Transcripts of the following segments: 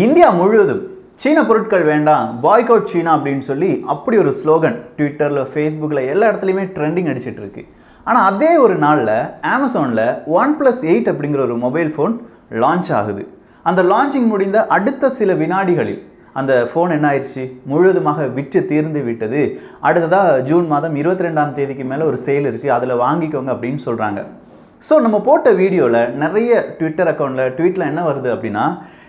India முழுவதும் சீன பொருட்கள் வேண்டாம், பாய்காட் சீனா அப்படின்னு சொல்லி அப்படி ஒரு ஸ்லோகன் ட்விட்டரில், ஃபேஸ்புக்கில் எல்லா இடத்துலையுமே ட்ரெண்டிங் அடிச்சிட்டு இருக்கு. ஆனால் அதே ஒரு நாளில் அமேசானில் OnePlus 8 அப்படிங்கிற ஒரு மொபைல் ஃபோன் லான்ச் ஆகுது. அந்த லான்ச்சிங் முடிந்த அடுத்த சில வினாடிகளில் அந்த ஃபோன் என்ன ஆயிடுச்சு, முழுவதுமாக விற்று தீர்ந்து விட்டது. அடுத்ததாக ஜூன் மாதம் 22ஆம் தேதிக்கு மேலே ஒரு சேல் இருக்குது, அதில் வாங்கிக்கோங்க அப்படின்னு சொல்கிறாங்க. ஸோ நம்ம போட்ட வீடியோவில் நிறைய ட்விட்டர் அக்கௌண்ட்டில் ட்வீட்டில் என்ன வருது அப்படின்னா,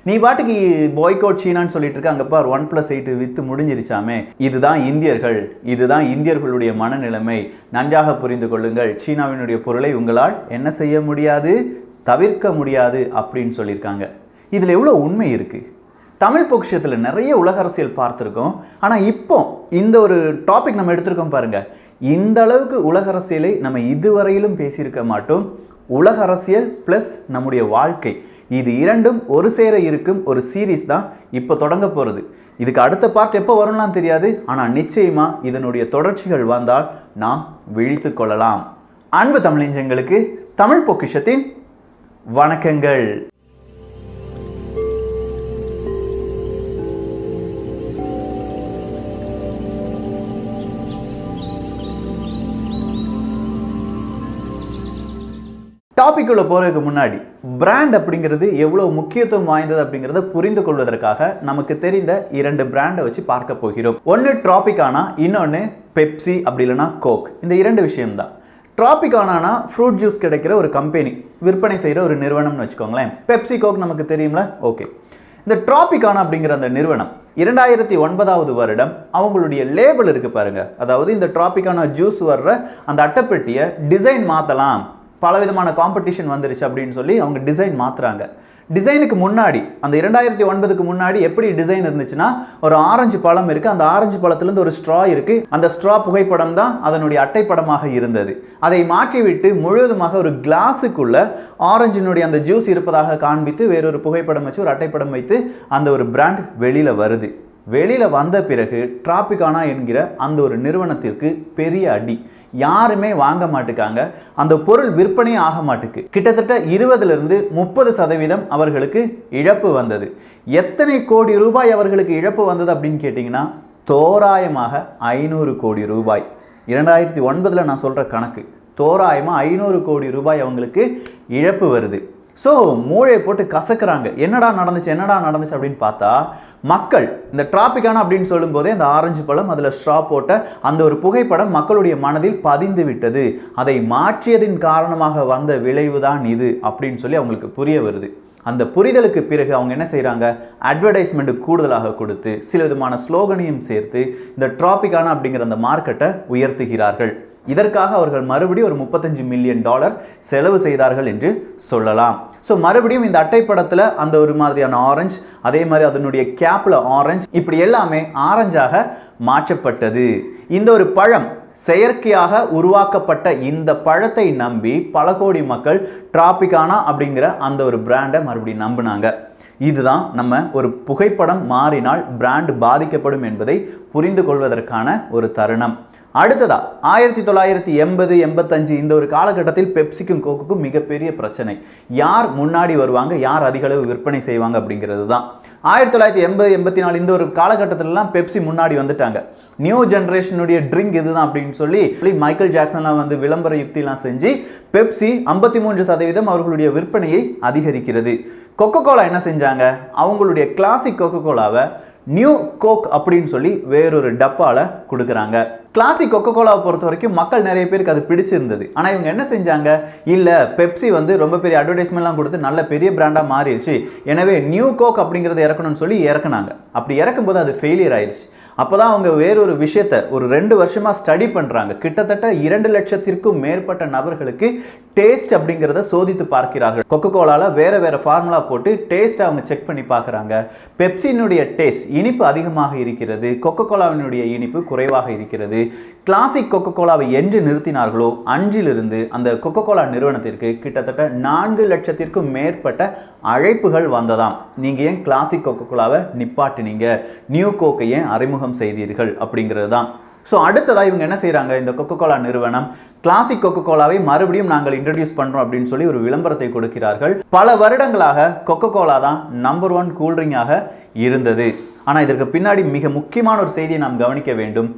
நீ பாட்டுக்கு பாய்காட் சீனான்னு சொல்லிட்டு இருக்க, அங்கே பார் OnePlus 8 விற்று முடிஞ்சிருச்சாமே, இதுதான் இந்தியர்கள், இதுதான் இந்தியர்களுடைய மனநிலைமை, நன்றாக புரிந்து கொள்ளுங்கள், சீனாவினுடைய பொருளை உங்களால் என்ன செய்ய முடியாது, தவிர்க்க முடியாது அப்படின்னு சொல்லியிருக்காங்க. இதில் எவ்வளோ உண்மை இருக்குது? தமிழ் பொக்கிஷத்தில் நிறைய உலக அரசியல் பார்த்துருக்கோம். ஆனால் இப்போ இந்த ஒரு டாபிக் நம்ம எடுத்திருக்கோம் பாருங்கள், இந்த அளவுக்கு உலக அரசியலை நம்ம இதுவரையிலும் பேசியிருக்க மாட்டோம். உலக அரசியல் ப்ளஸ் நம்முடைய வாழ்க்கை, இது இரண்டும் ஒரு சேர இருக்கும் ஒரு சீரீஸ் தான் இப்போ தொடங்க போகிறது. இதுக்கு அடுத்த பார்ட் எப்போ வரும்லாம் தெரியாது, ஆனால் நிச்சயமாக இதனுடைய தொடர்ச்சிகள் வந்தால் நாம் விழித்து கொள்ளலாம். அன்பு தமிழஞ்சங்களுக்கு தமிழ் பொக்கிஷத்தின் வணக்கங்கள். டாபிக்குள்ளே போகிறதுக்கு முன்னாடி பிராண்ட் அப்படிங்கிறது எவ்வளோ முக்கியத்துவம் வாய்ந்தது அப்படிங்கிறத புரிந்து கொள்வதற்காக நமக்கு தெரிந்த 2 பிராண்டை வச்சு பார்க்க போகிறோம். ஒன்று ட்ராபிக்கானா, இன்னொன்று பெப்சி அப்படி இல்லைனா கோக். இந்த 2 விஷயம்தான். ட்ராபிக்கானா ஃப்ரூட் ஜூஸ் கிடைக்கிற ஒரு கம்பெனி, விற்பனை செய்கிற ஒரு நிறுவனம்னு வச்சுக்கோங்களேன். பெப்சி கோக் நமக்கு தெரியும்ல, ஓகே. இந்த ட்ராபிக்கானா அப்படிங்கிற அந்த நிறுவனம் 2009ஆவது வருடம் அவங்களுடைய லேபிள் இருக்குது பாருங்கள், அதாவது இந்த ட்ராபிக்கானா ஜூஸ் வர்ற அந்த அட்டைப்பெட்டியை டிசைன் மாற்றலாம், பலவிதமான காம்படிஷன் வந்துருச்சு அப்படின்னு சொல்லி அவங்க டிசைன் மாற்றுறாங்க. டிசைனுக்கு முன்னாடி அந்த 2009க்கு முன்னாடி எப்படி டிசைன் இருந்துச்சுன்னா, ஒரு ஆரஞ்சு பழம் இருக்குது, அந்த ஆரஞ்சு பழத்துலேருந்து ஒரு ஸ்ட்ரா இருக்குது, அந்த ஸ்ட்ரா புகைப்படம் தான் அதனுடைய அட்டைப்படமாக இருந்தது. அதை மாற்றிவிட்டு முழுவதுமாக ஒரு கிளாஸுக்குள்ள ஆரஞ்சினுடைய அந்த ஜூஸ் இருப்பதாக காண்பித்து வேறொரு புகைப்படம் வச்சு ஒரு அட்டைப்படம் வைத்து அந்த ஒரு பிராண்ட் வெளியில் வருது. வெளியில் வந்த பிறகு ட்ராபிக்கானா என்கிற அந்த ஒரு நிறுவனத்திற்கு பெரிய அடி, யாருமே வாங்க மாட்டுக்காங்க, அந்த பொருள் விற்பனை ஆக மாட்டுக்கு. கிட்டத்தட்ட 20லிருந்து 30% அவர்களுக்கு இழப்பு வந்தது. எத்தனை கோடி ரூபாய் அவர்களுக்கு இழப்பு வந்தது அப்படின்னு கேட்டிங்கன்னா, தோராயமாக 500 கோடி ரூபாய். 2009 நான் சொல்கிற கணக்கு, தோராயமாக 500 கோடி ரூபாய் அவங்களுக்கு இழப்பு வருது. ஸோ மூளையை போட்டு கசக்குறாங்க, என்னடா நடந்துச்சு அப்படின்னு பார்த்தா, மக்கள் இந்த ட்ராபிக்கானா அப்படின்னு சொல்லும் போதே அந்த ஆரஞ்சு பழம், அதில் ஸ்ட்ரா போட்ட அந்த ஒரு புகைப்படம் மக்களுடைய மனதில் பதிந்து விட்டது. அதை மாற்றியதின் காரணமாக வந்த விளைவு தான் இது அப்படின்னு சொல்லி அவங்களுக்கு புரிய வருது. அந்த புரிதலுக்கு பிறகு அவங்க என்ன செய்கிறாங்க, அட்வர்டைஸ்மெண்ட் கூடுதலாக கொடுத்து சில விதமான ஸ்லோகனையும் சேர்த்து இந்த ட்ராபிக்கானா அப்படிங்கிற அந்த மார்க்கெட்டை உயர்த்துகிறார்கள். இதற்காக அவர்கள் மறுபடியும் ஒரு $35 மில்லியன் செலவு செய்தார்கள் என்று சொல்லலாம். ஸோ மறுபடியும் இந்த அட்டைப்படத்தில் அந்த ஒரு மாதிரியான ஆரஞ்சு, அதே மாதிரி அதனுடைய கேப்பில் ஆரஞ்சு, இப்படி எல்லாமே ஆரஞ்சாக மாற்றப்பட்டது. இந்த ஒரு பழம் செயற்கையாக உருவாக்கப்பட்ட இந்த பழத்தை நம்பி பல கோடி மக்கள் ட்ராபிக்கானா அப்படிங்கிற அந்த ஒரு பிராண்டை மறுபடியும் நம்பினாங்க. இதுதான் நம்ம ஒரு புகைப்படம் மாறினால் பிராண்ட் பாதிக்கப்படும் என்பதை புரிந்து கொள்வதற்கான ஒரு தருணம். அடுத்ததா 1980-85 இந்த ஒரு காலகட்டத்தில் பெப்சிக்கும் கோக்குக்கும் மிகப்பெரிய பிரச்சனை, யார் முன்னாடி வருவாங்க, யார் அதிக அளவு விற்பனை செய்வாங்க அப்படிங்கிறது தான். 1980-84 இந்த ஒரு காலகட்டத்திலலாம் பெப்சி முன்னாடி வந்துட்டாங்க. நியூ ஜென்ரேஷனுடைய ட்ரிங்க் இதுதான் அப்படின்னு சொல்லி மைக்கேல் ஜாக்சன்லாம் வந்து விளம்பர யுக்திலாம் செஞ்சு பெப்சி 53% அவர்களுடைய விற்பனையை அதிகரிக்கிறது. கொக்கோ கோலா என்ன செஞ்சாங்க, அவங்களுடைய கிளாசிக் கொக்கோ கோலாவை நியூ கோக் அப்படின்னு சொல்லி வேறொரு டப்பால கொடுக்குறாங்க. கிளாசிக் கொக்கோ கோலாவை பொறுத்த வரைக்கும் மக்கள் நிறைய பேருக்கு அது பிடிச்சிருந்தது. ஆனால் இவங்க என்ன செஞ்சாங்க, இல்லை பெப்சி வந்து ரொம்ப பெரிய அட்வர்டைஸ்மெண்ட்லாம் கொடுத்து நல்ல பெரிய பிராண்டாக மாறிடுச்சு, எனவே நியூ கோக் அப்படிங்கிறத இறக்கணும்னு சொல்லி இறக்குனாங்க. அப்படி இறக்கும்போது அது ஃபெயிலியர் ஆயிடுச்சு. அப்போ தான் அவங்க வேறொரு விஷயத்தை ஒரு 2 வருஷமாக ஸ்டடி பண்ணுறாங்க. கிட்டத்தட்ட 2 லட்சத்திற்கும் மேற்பட்ட நபர்களுக்கு டேஸ்ட் அப்படிங்கிறத சோதித்து பார்க்கிறார்கள். கொக்கோ கோலாவில் வேறு ஃபார்முலா போட்டு டேஸ்ட்டை அவங்க செக் பண்ணி பார்க்குறாங்க. பெப்சினுடைய டேஸ்ட் இனிப்பு அதிகமாக இருக்கிறது, கொக்கோ கோலாவினுடைய இனிப்பு குறைவாக இருக்கிறது. கிளாசிக் கொக்கோ கோலாவை என்று நிறுத்தினார்களோ அன்றிலிருந்து அந்த கொக்கோ கோலா நிறுவனத்திற்கு கிட்டத்தட்ட 4 லட்சத்திற்கும் மேற்பட்ட அழைப்புகள் வந்ததாம். நீங்கள் ஏன் கிளாசிக் கொக்கோ கோலாவை நிப்பாட்டினீங்க, நியூ கோக்கை ஏன் அறிமுகம் செய்தீர்கள் அப்படிங்கிறது தான். ஸோ அடுத்ததாக இவங்க என்ன செய்கிறாங்க, இந்த கொக்கோ கோலா நிறுவனம் கிளாசிக் கொக்கோ கோலாவை மறுபடியும் நாங்கள் இன்ட்ரடியூஸ் பண்றோம் அப்படின்னு சொல்லி ஒரு விளம்பரத்தை கொடுக்கிறார்கள். பல வருடங்களாக கொக்கோ கோலா தான் நம்பர் 1 கூல்ட்ரிங்காக இருந்தது. ஆனால் இதற்கு பின்னாடி மிக முக்கியமான ஒரு செய்தியை நாம் கவனிக்க வேண்டும்.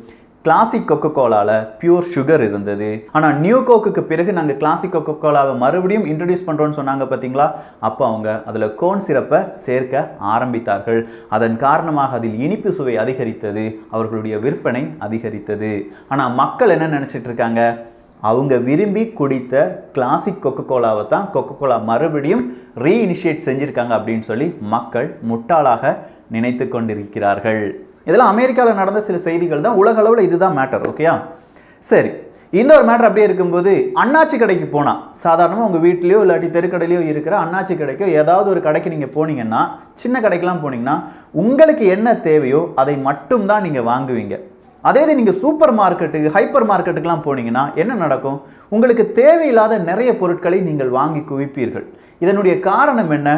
கிளாசிக் கொக்கோ கோலால பியூர் சுகர் இருந்தது. ஆனால் நியூ கோக்குக்கு பிறகு நாங்கள் கிளாசிக் கொக்கோ கோலாவை மறுபடியும் இன்ட்ரடியூஸ் பண்ணுறோன்னு சொன்னாங்க பார்த்தீங்களா, அப்போ அவங்க அதில் கோன் சிரப்பை சேர்க்க ஆரம்பித்தார்கள். அதன் காரணமாக அதில் இனிப்பு சுவை அதிகரித்தது, அவர்களுடைய விற்பனை அதிகரித்தது. ஆனால் மக்கள் என்ன நினச்சிட்டு இருக்காங்க, அவங்க விரும்பி குடித்த கிளாசிக் கொக்கோ கோலாவை தான் கொக்கோ கோலா மறுபடியும் ரீஇனிஷியேட் செஞ்சுருக்காங்க அப்படின்னு சொல்லி மக்கள் முட்டாளாக நினைத்து கொண்டிருக்கிறார்கள். இதெல்லாம் அமெரிக்காவில் நடந்த சில செய்திகள் தான். உலக அளவில் இதுதான் மேட்டர். ஓகேயா, சரி. இந்த ஒரு மேட்டர் அப்படியே இருக்கும்போது அண்ணாச்சி கடைக்கு போனால், சாதாரணமாக உங்கள் வீட்லேயோ இல்லாட்டி தெருக்கடையிலையோ இருக்கிற அண்ணாச்சி கடைக்கோ ஏதாவது ஒரு கடைக்கு நீங்கள் போனீங்கன்னா, சின்ன கடைக்கெல்லாம் போனீங்கன்னா உங்களுக்கு என்ன தேவையோ அதை மட்டும்தான் நீங்கள் வாங்குவீங்க. அதே இது நீங்கள் சூப்பர் மார்க்கெட்டுக்கு, ஹைப்பர் மார்க்கெட்டுக்கெலாம் போனீங்கன்னா என்ன நடக்கும், உங்களுக்கு தேவையில்லாத நிறைய பொருட்களை நீங்கள் வாங்கி குவிப்பீர்கள். இதனுடைய காரணம் என்ன?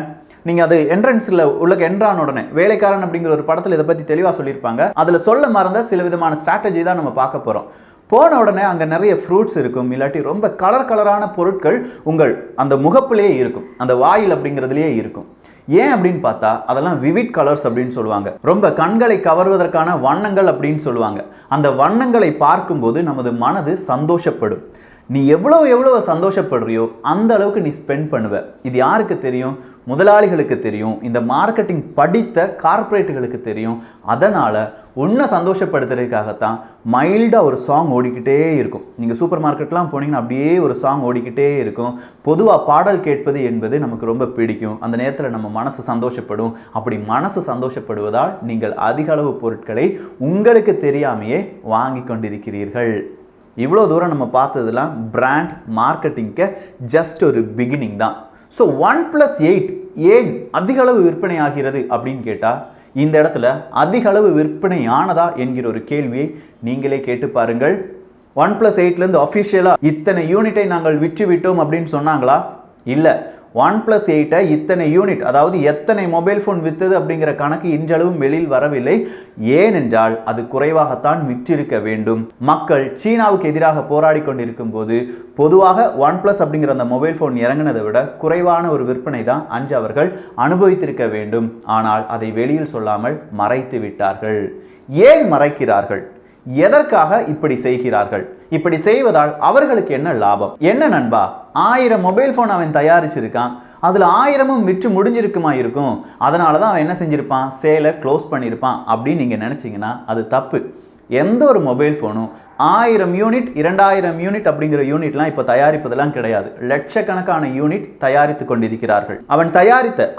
நீங்கள் அது என்ட்ரன்ஸில் உள்ள என்ட்ரான உடனே, வேலைக்காரன் அப்படிங்கிற ஒரு படத்தில் இதை பற்றி தெளிவாக சொல்லியிருப்பாங்க. அதில் சொல்ல மறந்த சில விதமான ஸ்ட்ராட்டஜி தான் நம்ம பார்க்க போகிறோம். போன உடனே அங்கே நிறைய ஃப்ரூட்ஸ் இருக்கும், இல்லாட்டி ரொம்ப கலரான பொருட்கள் உங்கள் அந்த முகப்பிலேயே இருக்கும், அந்த வாயில் அப்படிங்கிறதுலேயே இருக்கும். ஏன் அப்படின்னு பார்த்தா அதெல்லாம் விவிட் கலர்ஸ் அப்படின்னு சொல்லுவாங்க. ரொம்ப கண்களை கவர்வதற்கான வண்ணங்கள் அப்படின்னு சொல்லுவாங்க. அந்த வண்ணங்களை பார்க்கும்போது நமது மனது சந்தோஷப்படும். நீ எவ்வளவு சந்தோஷப்படுறியோ அந்த அளவுக்கு நீ ஸ்பெண்ட் பண்ணுவ. இது யாருக்கு தெரியும்? முதலாளிகளுக்கு தெரியும், இந்த மார்க்கெட்டிங் படித்த கார்ப்பரேட்டுகளுக்கு தெரியும். அதனால் உன்னை சந்தோஷப்படுத்துறதுக்காகத்தான் மைல்டாக ஒரு சாங் ஓடிக்கிட்டே இருக்கும். நீங்கள் சூப்பர் மார்க்கெட்லாம் போனீங்கன்னா அப்படியே ஒரு சாங் ஓடிக்கிட்டே இருக்கும். பொதுவாக பாடல் கேட்பது என்பது நமக்கு ரொம்ப பிடிக்கும். அந்த நேரத்தில் நம்ம மனசு சந்தோஷப்படும். அப்படி மனசு சந்தோஷப்படுவதால் நீங்கள் அதிக அளவு பொருட்களை உங்களுக்கு தெரியாமையே வாங்கி கொண்டிருக்கிறீர்கள். இவ்வளோ தூரம் நம்ம பார்த்ததெல்லாம் பிராண்ட் மார்க்கெட்டிங்க்கு ஜஸ்ட் ஒரு பிகினிங் தான். ஸோ 1+8 ஏன் அதிக அளவு விற்பனை ஆகிறது அப்படின்னு கேட்டால், இந்த இடத்துல அதிக அளவு விற்பனை ஆனதா என்கிற ஒரு கேள்வியை நீங்களே கேட்டு பாருங்கள். 1+8லேருந்து அஃபிஷியலாக இத்தனை யூனிட்டை நாங்கள் விற்று விட்டோம் அப்படின்னு சொன்னாங்களா? இல்லை. 1+8 இத்தனை யூனிட், அதாவது எத்தனை மொபைல் ஃபோன் விற்றது அப்படிங்கிற கணக்கு இன்றளவும் வெளியில் வரவில்லை. ஏனென்றால் அது குறைவாகத்தான் விற்றிருக்க வேண்டும். மக்கள் சீனாவுக்கு எதிராக போராடி கொண்டிருக்கும் போது பொதுவாக 1+ அப்படிங்கிற அந்த மொபைல் ஃபோன் இறங்கினதை விட குறைவான ஒரு விற்பனை தான் அன்று அவர்கள் அனுபவித்திருக்க வேண்டும். ஆனால் அதை வெளியில் சொல்லாமல் மறைத்து விட்டார்கள். ஏன் மறைக்கிறார்கள்? எதற்காக இப்படி செய்கிறார்கள்? இப்படி செய்வதால் அவர்களுக்கு என்ன லாபம்? என்ன நண்பா, 1000 மொபைல் ஃபோன் அவன் தயாரிச்சிருக்கான், அதில் 1000ம் விற்று முடிஞ்சிருக்குமா இருக்கும், அதனால தான் அவன் என்ன செஞ்சிருப்பான், சேலை க்ளோஸ் பண்ணியிருப்பான் அப்படின்னு நீங்கள் நினச்சிங்கன்னா அது தப்பு. எந்த ஒரு மொபைல் ஃபோனும் 1000 யூனிட் 2000 யூனிட் அப்படிங்கிற யூனிட்லாம் இப்போ தயாரிப்பதெல்லாம் கிடையாது. லட்சக்கணக்கான யூனிட் தயாரித்து கொண்டிருக்கிறார்கள்.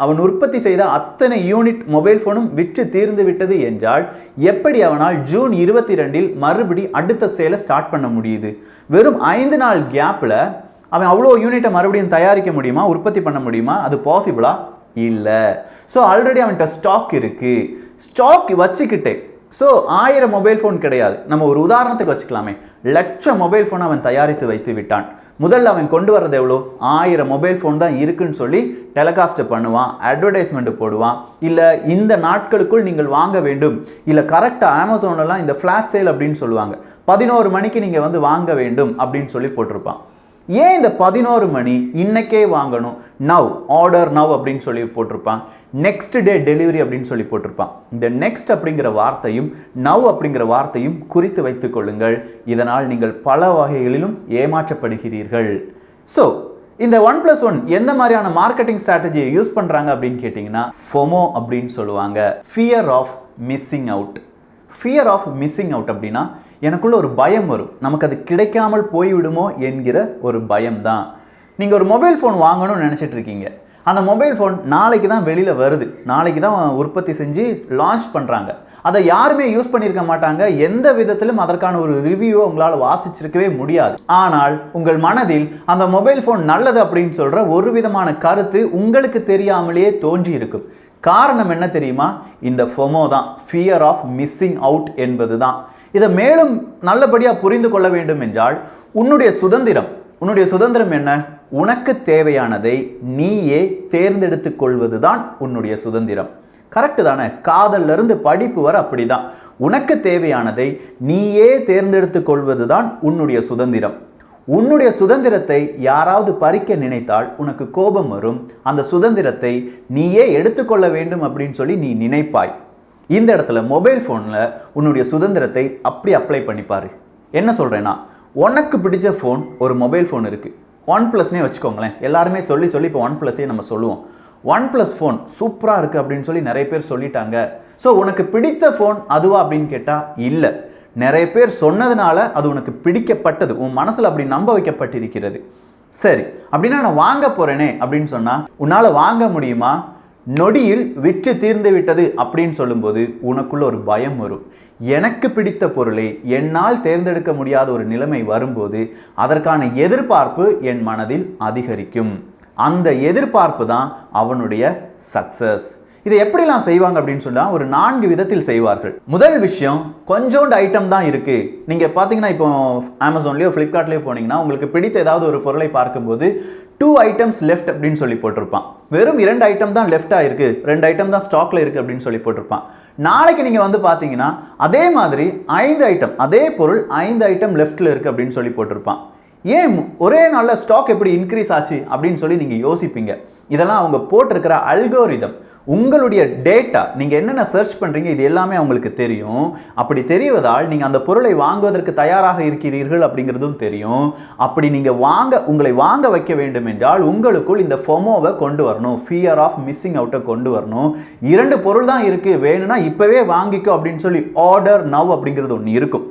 அவன் உற்பத்தி செய்த அத்தனை யூனிட் மொபைல் ஃபோனும் விற்று தீர்ந்து விட்டது என்றால் எப்படி அவனால் ஜூன் 22 மறுபடி அடுத்த சேலை ஸ்டார்ட் பண்ண முடியுது? வெறும் 5 நாள் கேப்பில் அவன் அவ்வளோ யூனிட்டை மறுபடியும் தயாரிக்க முடியுமா, உற்பத்தி பண்ண முடியுமா? அது பாசிபிளா? இல்லை. ஸோ ஆல்ரெடி அவன்கிட்ட ஸ்டாக் இருக்கு. ஸ்டாக் வச்சுக்கிட்டே, ஸோ 1000 மொபைல் ஃபோன் கிடையாது, நம்ம ஒரு உதாரணத்துக்கு வச்சுக்கலாமே, 1,00,000 மொபைல் ஃபோன் அவன் தயாரித்து வைத்து விட்டான். முதல்ல அவன் கொண்டு வர்றது எவ்வளோ? 1000 மொபைல் ஃபோன் தான் இருக்குன்னு சொல்லி டெலிகாஸ்ட் பண்ணுவான், அட்வர்டைஸ்மெண்ட் போடுவான். இல்லை இந்த நாட்களுக்குள் நீங்கள் வாங்க வேண்டும், இல்லை கரெக்டாக அமேசான்லாம் இந்த ஃப்ளாஷ் சேல் அப்படின்னு சொல்லுவாங்க, 11 மணிக்கு நீங்கள் வந்து வாங்க வேண்டும் அப்படின்னு சொல்லி போட்டிருப்பான். ஏன் இந்த 11 மணி இன்னைக்கே வாங்கணும், நவ் ஆர்டர் நவ் அப்படின்னு சொல்லி போட்டிருப்பான். நெக்ஸ்ட் டே டெலிவரி அப்படின்னு சொல்லி போட்டிருப்பான். இந்த நெக்ஸ்ட் அப்படிங்கிற வார்த்தையும் நவ் அப்படிங்கிற வார்த்தையும் குறித்து வைத்துக் கொள்ளுங்கள். இதனால் நீங்கள் பல வகைகளிலும் ஏமாற்றப்படுகிறீர்கள். ஸோ இந்த 1+1 எந்த மாதிரியான மார்க்கெட்டிங் ஸ்ட்ராட்டஜியை யூஸ் பண்ணுறாங்க அப்படின்னு கேட்டிங்கன்னா, FOMO அப்படின்னு சொல்லுவாங்க, fear of missing out. Fear of missing out அப்படின்னா எனக்குள்ள ஒரு பயம் வரும், நமக்கு அது கிடைக்காமல் போய்விடுமோ என்கிற ஒரு பயம் தான். நீங்கள் ஒரு மொபைல் ஃபோன் வாங்கணும்னு நினச்சிட்டு இருக்கீங்க, அந்த மொபைல் ஃபோன் நாளைக்கு தான் வெளியில் வருது, நாளைக்கு தான் உற்பத்தி செஞ்சு லான்ச் பண்ணுறாங்க, அதை யாருமே யூஸ் பண்ணியிருக்க மாட்டாங்க, எந்த விதத்திலும் அதற்கான ஒரு ரிவ்யூவை உங்களால் வாசிச்சிருக்கவே முடியாது. ஆனால் உங்கள் மனதில் அந்த மொபைல் ஃபோன் நல்லது அப்படின்னு சொல்கிற ஒரு விதமான கருத்து உங்களுக்கு தெரியாமலேயே தோன்றி இருக்கும். காரணம் என்ன தெரியுமா? இந்த FOMO தான், ஃபியர் ஆஃப் மிஸ்ஸிங் அவுட் என்பது தான். இதை மேலும் நல்லபடியாக புரிந்து கொள்ள வேண்டும் என்றால் உன்னுடைய சுதந்திரம் என்ன? உனக்கு தேவையானதை நீயே தேர்ந்தெடுத்து கொள்வது தான் உன்னுடைய சுதந்திரம். கரெக்டு தானே? காதல்ல இருந்து படிப்பு வர அப்படிதான். உனக்கு தேவையானதை நீயே தேர்ந்தெடுத்து கொள்வது தான் உன்னுடைய சுதந்திரம். உன்னுடைய சுதந்திரத்தை யாராவது பறிக்க நினைத்தால் உனக்கு கோபம் வரும். அந்த சுதந்திரத்தை நீயே எடுத்துக்கொள்ள வேண்டும் அப்படின்னு சொல்லி நீ நினைப்பாய். இந்த இடத்துல மொபைல் ஃபோனில் உன்னுடைய சுதந்திரத்தை அப்படி அப்ளை பண்ணிப்பாரு. என்ன சொல்கிறேன்னா, உனக்கு பிடிச்ச ஃபோன் ஒரு மொபைல் ஃபோன் இருக்குது. OnePlusனே வச்சுக்கோங்களேன். எல்லாருமே சொல்லி இப்போ OnePlusஸே நம்ம சொல்லுவோம். OnePlus ஃபோன் சூப்பராக இருக்குது அப்படின்னு சொல்லி நிறைய பேர் சொல்லிட்டாங்க. ஸோ உனக்கு பிடித்த ஃபோன் அதுவா அப்படின்னு கேட்டால் இல்லை. நிறைய பேர் சொன்னதுனால அது உனக்கு பிடிக்கப்பட்டது, உன் மனசில் அப்படி நம்ப வைக்கப்பட்டிருக்கிறது. சரி, அப்படின்னா நான் வாங்க போகிறேனே அப்படின்னு சொன்னால் உன்னால் வாங்க முடியுமா? நொடியில் விற்று தீர்ந்து விட்டது அப்படின்னு சொல்லும்போது உனக்குள்ள ஒரு பயம் வரும். எனக்கு பிடித்த பொருளை என்னால் தேர்ந்தெடுக்க முடியாத ஒரு நிலைமை வரும்போது அதற்கான எதிர்பார்ப்பு என் மனதில் அதிகரிக்கும். அந்த எதிர்பார்ப்பு தான் அவனுடைய சக்சஸ். இதை எப்படிலாம் செய்வாங்க அப்படின்னு சொன்னால் ஒரு 4 விதத்தில் செய்வார்கள். முதல் விஷயம், கொஞ்சோண்டு ஐட்டம் தான் இருக்குது. நீங்கள் பார்த்தீங்கன்னா இப்போ அமேசான்லேயோ ஃப்ளிப்கார்ட்லேயோ போனீங்கன்னா உங்களுக்கு பிடித்த ஏதாவது ஒரு பொருளை பார்க்கும்போது 2 items left அப்படின்னு சொல்லி போட்டிருப்பான். வெறும் 2 ஐட்டம் தான் லெஃப்டாக இருக்குது, 2 ஐட்டம் தான் ஸ்டாக்ல இருக்குது அப்படின்னு சொல்லி போட்டிருப்பான். நாளைக்கு நீங்கள் வந்து பார்த்தீங்கன்னா அதே மாதிரி 5 ஐட்டம், அதே பொருள் 5 ஐட்டம் லெஃப்டில் இருக்குது அப்படின்னு சொல்லி போட்டிருப்பான். ஏன் ஒரே நாளில் ஸ்டாக் எப்படி இன்க்ரீஸ் ஆச்சு அப்படின்னு சொல்லி நீங்கள் யோசிப்பீங்க. இதெல்லாம் அவங்க போட்டிருக்கிற அல்கோரிதம், உங்களுடைய டேட்டா, நீங்கள் என்னென்ன சர்ச் பண்ணுறீங்க இது எல்லாமே அவங்களுக்கு தெரியும். அப்படி தெரிவதால் நீங்கள் அந்த பொருளை வாங்குவதற்கு தயாராக இருக்கிறீர்கள் அப்படிங்கிறதும் தெரியும். அப்படி நீங்கள் உங்களை வாங்க வைக்க வேண்டும் என்றால் உங்களுக்குள் இந்த ஃபொமோவை கொண்டு வரணும், ஃபியர் ஆஃப் மிஸ்ஸிங் அவுட்டை கொண்டு வரணும். 2 பொருள் தான் இருக்குது, வேணும்னா இப்போவே வாங்கிக்கோ அப்படின்னு சொல்லி ஆர்டர் நவ் அப்படிங்கிறது ஒன்று இருக்கும்.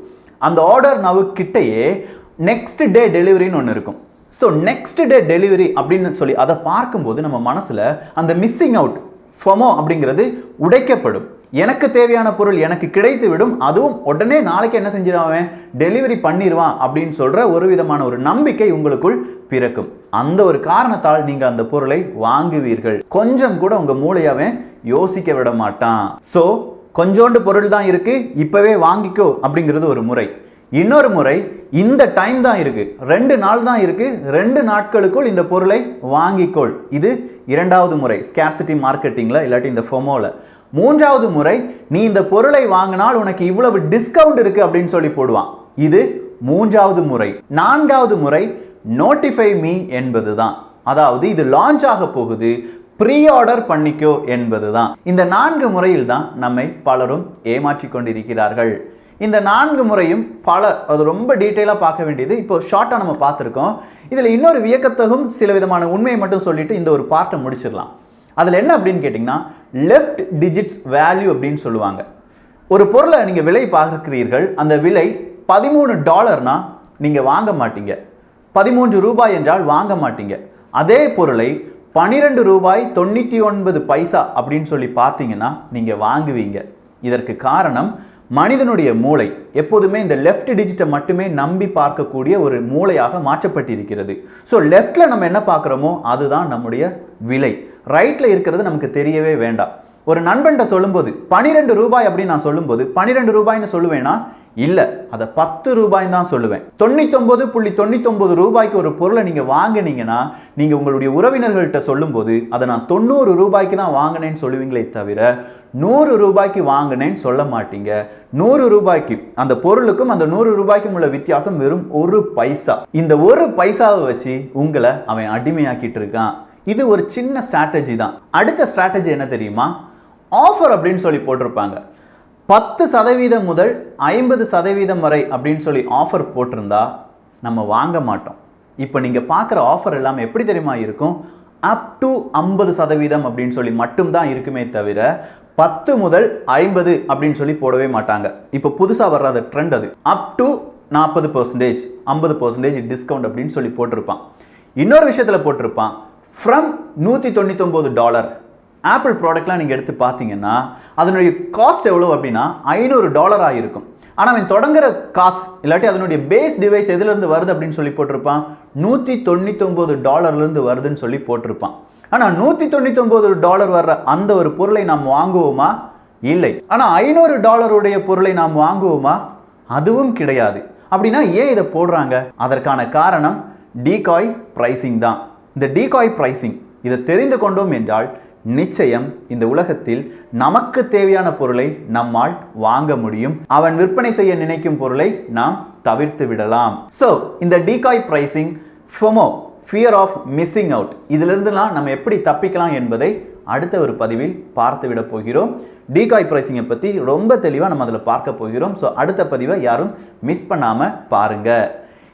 அந்த ஆர்டர் நவ் கிட்டையே நெக்ஸ்ட் டே டெலிவரின்னு ஒன்று இருக்கும். ஸோ நெக்ஸ்ட் டே டெலிவரி அப்படின்னு சொல்லி அதை பார்க்கும்போது நம்ம மனசில் அந்த மிஸ்ஸிங் அவுட் ஃபொமோ அப்படிங்கிறது உடைக்கப்படும். எனக்கு தேவையான பொருள் எனக்கு கிடைத்து விடும், அதுவும் உடனே நாளைக்கு என்ன செஞ்சிருவான், டெலிவரி பண்ணிடுவான் அப்படின்னு சொல்கிற ஒரு விதமான ஒரு நம்பிக்கை உங்களுக்குள் பிறக்கும். அந்த ஒரு காரணத்தால் நீங்கள் அந்த பொருளை வாங்குவீர்கள். கொஞ்சம் கூட உங்கள் மூளையாவே யோசிக்க விட மாட்டான். ஸோ கொஞ்சோண்டு பொருள் தான் இருக்குது, இப்போவே வாங்கிக்கோ அப்படிங்கிறது ஒரு முறை. இன்னொரு முறை, இந்த டைம் தான் இருக்கு, 2 நாள் தான் இருக்கு, 2 நாட்களுக்குள் இந்த பொருளை வாங்கிக்கொள். இது 2வது முறை ஸ்கேர்சிட்டி மார்க்கெட்டிங்ல, இல்லாட்டி இந்த ஃபொமோல. 3வது முறை, நீ இந்த பொருளை வாங்கினால் உனக்கு இவ்வளவு டிஸ்கவுண்ட் இருக்கு அப்படின்னு சொல்லி போடுவான். இது 3வது முறை. 4வது முறை நோட்டிஃபை மீ என்பதுதான். அதாவது இது லான்ச் ஆக போகுது, ப்ரீ ஆர்டர் பண்ணிக்கோ என்பதுதான். இந்த 4 முறையில் தான் நம்மை பலரும் ஏமாற்றிக் கொண்டிருக்கிறார்கள். இந்த 4 முறையும் அது ரொம்ப டீட்டெயிலாக பார்க்க வேண்டியது. இப்போ ஷார்ட்டாக நம்ம பார்த்துருக்கோம். இதில் இன்னொரு வியக்கத்தகும் சில விதமான உண்மையை மட்டும் சொல்லிட்டு இந்த ஒரு பார்ட்டை முடிச்சிடலாம். அதில் என்ன அப்படின்னு கேட்டிங்கன்னா, லெஃப்ட் டிஜிட்ஸ் வேல்யூ அப்படின்னு சொல்லுவாங்க. ஒரு பொருளை நீங்கள் விலை பார்க்கிறீர்கள், அந்த விலை $13 நீங்கள் வாங்க மாட்டீங்க. 13 ரூபாய் என்றால் வாங்க மாட்டீங்க. அதே பொருளை $12.99 அப்படின்னு சொல்லி பார்த்தீங்கன்னா நீங்கள் வாங்குவீங்க. இதற்கு காரணம் மனிதனுடைய மூளை எப்போதுமே இந்த லெஃப்ட் டிஜிட்டை மட்டுமே நம்பி பார்க்கக்கூடிய ஒரு மூளையாக மாற்றப்பட்டிருக்கிறது. ஸோ லெஃப்டில் நம்ம என்ன பார்க்குறோமோ அதுதான் நம்முடைய விலை. ரைட்டில் இருக்கிறது நமக்கு தெரியவே வேண்டாம். ஒரு நண்பன்கிட்ட சொல்லும்போது 12 ரூபாய் அப்படின்னு நான் சொல்லும்போது 12 ரூபாய்னு சொல்லுவேன்னா இல்லை, அதை 10 ரூபாய் தான் சொல்லுவேன். 99.99 ரூபாய்க்கு ஒரு பொருளை நீங்கள் வாங்கினீங்கன்னா நீங்கள் உங்களுடைய உறவினர்கள்ட்ட சொல்லும்போது அதை நான் 90 ரூபாய்க்கு தான் வாங்கினேன்னு சொல்லுவீங்களே தவிர 100 ரூபாய்க்கு வாங்கினேன்னு சொல்ல மாட்டீங்க. 100 ரூபாய்க்கு அந்த பொருளுக்கும் அந்த 100 ரூபாய்க்கும் உள்ள வித்தியாசம் வெறும் 1 பைசா. இந்த 1 பைசாவை வச்சு உங்களை அவன் அடிமையாக்கிட்டு இருக்கான். இது ஒரு சின்ன ஸ்ட்ராட்டஜி தான். அடுத்த ஸ்ட்ராட்டஜி என்ன தெரியுமா? ஆஃபர் அப்படின்னு சொல்லி போட்டிருப்பாங்க. 10% முதல் 50% வரை அப்படின்னு சொல்லி ஆஃபர் போட்டிருந்தா நம்ம வாங்க மாட்டோம். இப்போ நீங்கள் பார்க்குற ஆஃபர் எல்லாமே எப்படி தெரியுமா இருக்கும்? அப் டு 50% அப்படின்னு சொல்லி மட்டும்தான் இருக்குமே தவிர 10 முதல் 50 அப்படின்னு சொல்லி போடவே மாட்டாங்க. இப்போ புதுசாக வர்ற அந்த ட்ரெண்ட் அது அப் டு 40%, 50% டிஸ்கவுண்ட் அப்படின்னு சொல்லி போட்டிருப்பான். இன்னொரு விஷயத்தில் போட்டிருப்பான் ஃப்ரம் $199. ஆப்பிள் ப்ராடக்ட்லாம் நீங்கள் எடுத்து பார்த்தீங்கன்னா அதனுடைய காஸ்ட் எவ்வளோ அப்படின்னா $500 இருக்கும். ஆனால் அவன் தொடங்குற காசு இல்லாட்டி அதனுடைய பேஸ் டிவைஸ் எதுலேருந்து வருது அப்படின்னு சொல்லி போட்டிருப்பான், $199 வருதுன்னு சொல்லி போட்டிருப்பான். ஆனால் $199 வர்ற அந்த ஒரு பொருளை நாம் வாங்குவோமா? இல்லை. ஆனால் $500 பொருளை நாம் வாங்குவோமா? அதுவும் கிடையாது. அப்படின்னா ஏன் இதை போடுறாங்க? அதற்கான காரணம் டீகாய் பிரைசிங் தான். இந்த டீகாய் பிரைசிங் இதை தெரிந்து கொண்டோம் என்றால் நிச்சயம் இந்த உலகத்தில் நமக்கு தேவையான பொருளை நம்மால் வாங்க முடியும். அவன் விற்பனை செய்ய நினைக்கும் பொருளை நாம் தவிர்த்து விடலாம். ஸோ இந்த decoy pricing, FOMO, fear of missing out, இதிலிருந்துலாம் நம்ம எப்படி தப்பிக்கலாம் என்பதை அடுத்த ஒரு பதிவில் பார்த்து விட போகிறோம். டீகாய் பிரைசிங்கை பற்றி ரொம்ப தெளிவாக நம்ம அதில் பார்க்க போகிறோம். ஸோ அடுத்த பதிவை யாரும் மிஸ் பண்ணாமல் பாருங்க.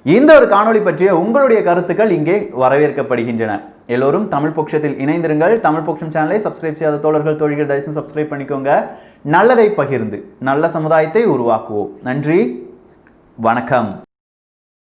இந்த ஒரு காணொளி பற்றிய உங்களுடைய கருத்துக்கள் இங்கே வரவேற்கப்படுகின்றன. எல்லோரும் தமிழ் பொக்கிஷத்தில் இணைந்திருங்கள். தமிழ் பொக்கிஷம் சேனலை சப்ஸ்கிரைப் செய்யாத தோழர்கள் தோழிகள் தயவுசெய்து சப்ஸ்கிரைப் பண்ணிக்கோங்க. நல்லதை பகிர்ந்து நல்ல சமுதாயத்தை உருவாக்குவோம். நன்றி, வணக்கம்.